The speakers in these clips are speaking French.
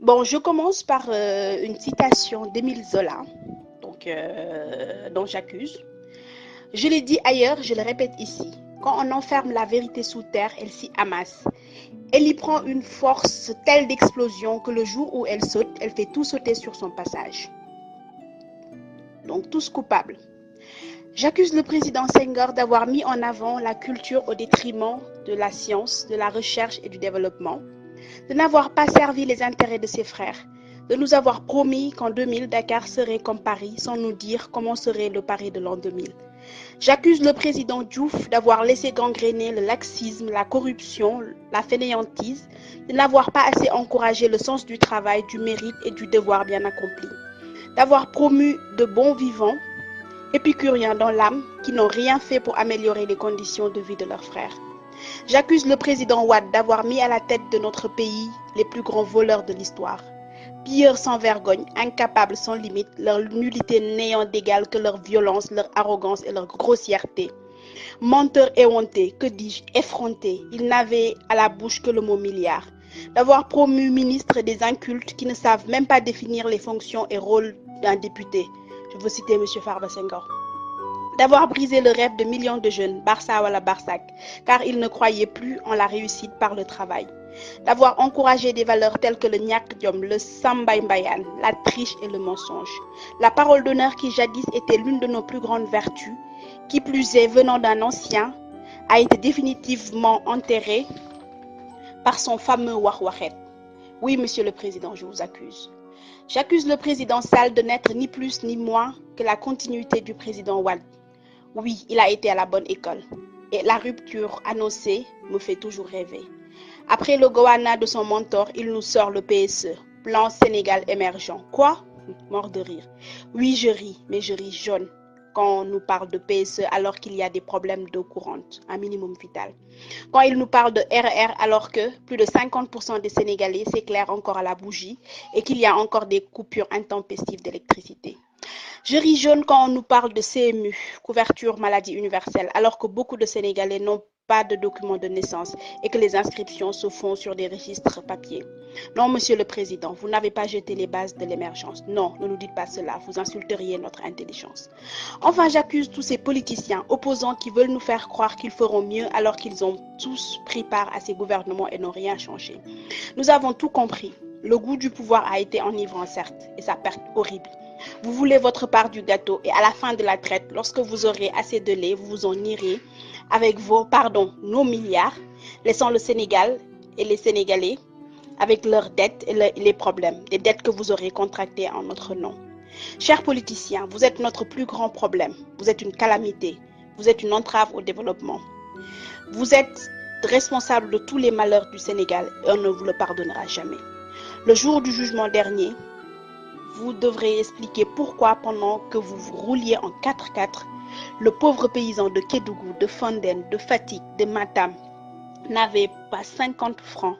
Bon, je commence par une citation d'Émile Zola, dont j'accuse. Je l'ai dit ailleurs, je le répète ici. Quand on enferme la vérité sous terre, elle s'y amasse. Elle y prend une force telle d'explosion que le jour où elle saute, elle fait tout sauter sur son passage. Donc tous coupables. J'accuse le président Senghor d'avoir mis en avant la culture au détriment de la science, de la recherche et du développement, de n'avoir pas servi les intérêts de ses frères, de nous avoir promis qu'en 2000, Dakar serait comme Paris sans nous dire comment serait le Paris de l'an 2000. J'accuse le président Diouf d'avoir laissé gangréner le laxisme, la corruption, la fainéantise, de n'avoir pas assez encouragé le sens du travail, du mérite et du devoir bien accompli, d'avoir promu de bons vivants, épicuriens dans l'âme, qui n'ont rien fait pour améliorer les conditions de vie de leurs frères. J'accuse le président Wade d'avoir mis à la tête de notre pays les plus grands voleurs de l'histoire. Pilleurs sans vergogne, incapables sans limite, leur nullité n'ayant d'égal que leur violence, leur arrogance et leur grossièreté. Menteurs éhontés, que dis-je, effrontés, ils n'avaient à la bouche que le mot milliard. D'avoir promu ministre des incultes qui ne savent même pas définir les fonctions et rôles d'un député. Je veux citer M. Farba Senghor. D'avoir brisé le rêve de millions de jeunes, Barça ou la Barsac, car ils ne croyaient plus en la réussite par le travail. D'avoir encouragé des valeurs telles que le Nyak Diom, le Sambay Mbayan, la triche et le mensonge. La parole d'honneur qui jadis était l'une de nos plus grandes vertus, qui plus est venant d'un ancien, a été définitivement enterrée par son fameux Wahwahet. Oui, Monsieur le Président, je vous accuse. J'accuse le président Sall de n'être ni plus ni moins que la continuité du président Wade. Oui, il a été à la bonne école. Et la rupture annoncée me fait toujours rêver. Après le Gowana de son mentor, il nous sort le PSE, Plan Sénégal émergent. Quoi? Mort de rire. Oui, je ris, mais je ris jaune quand on nous parle de PSE alors qu'il y a des problèmes d'eau courante, un minimum vital. Quand il nous parle de RER alors que plus de 50% des Sénégalais s'éclairent encore à la bougie et qu'il y a encore des coupures intempestives d'électricité. Je ris jaune quand on nous parle de CMU, couverture maladie universelle, alors que beaucoup de Sénégalais n'ont pas de document de naissance et que les inscriptions se font sur des registres papier. Non, Monsieur le Président, vous n'avez pas jeté les bases de l'émergence. Non, ne nous dites pas cela, vous insulteriez notre intelligence. Enfin, j'accuse tous ces politiciens opposants qui veulent nous faire croire qu'ils feront mieux alors qu'ils ont tous pris part à ces gouvernements et n'ont rien changé. Nous avons tout compris. Le goût du pouvoir a été enivrant, certes, et sa perte horrible. Vous voulez votre part du gâteau et à la fin de la traite, lorsque vous aurez assez de lait, vous vous en irez avec nos milliards, laissant le Sénégal et les Sénégalais avec leurs dettes et les problèmes, des dettes que vous aurez contractées en notre nom. Chers politiciens, vous êtes notre plus grand problème. Vous êtes une calamité. Vous êtes une entrave au développement. Vous êtes responsable de tous les malheurs du Sénégal et on ne vous le pardonnera jamais. Le jour du jugement dernier, vous devrez expliquer pourquoi pendant que vous rouliez en 4x4, le pauvre paysan de Kédougou, de Fandène, de Fatick, de Matam n'avait pas 50 francs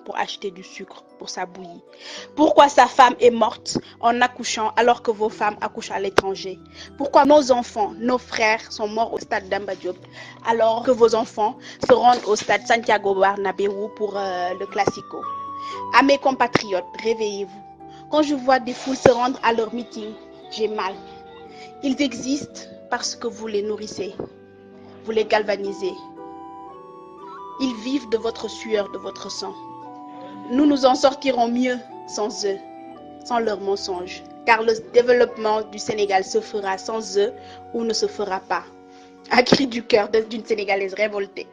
pour acheter du sucre pour sa bouillie. Pourquoi sa femme est morte en accouchant alors que vos femmes accouchent à l'étranger? Pourquoi nos enfants, nos frères sont morts au stade d'Amba Diop alors que vos enfants se rendent au stade Santiago Bernabéu pour le Classico? À mes compatriotes, réveillez-vous. Quand je vois des foules se rendre à leur meeting, j'ai mal. Ils existent parce que vous les nourrissez, vous les galvanisez. Ils vivent de votre sueur, de votre sang. Nous nous en sortirons mieux sans eux, sans leurs mensonges, car le développement du Sénégal se fera sans eux ou ne se fera pas. Un cri du cœur d'une Sénégalaise révoltée.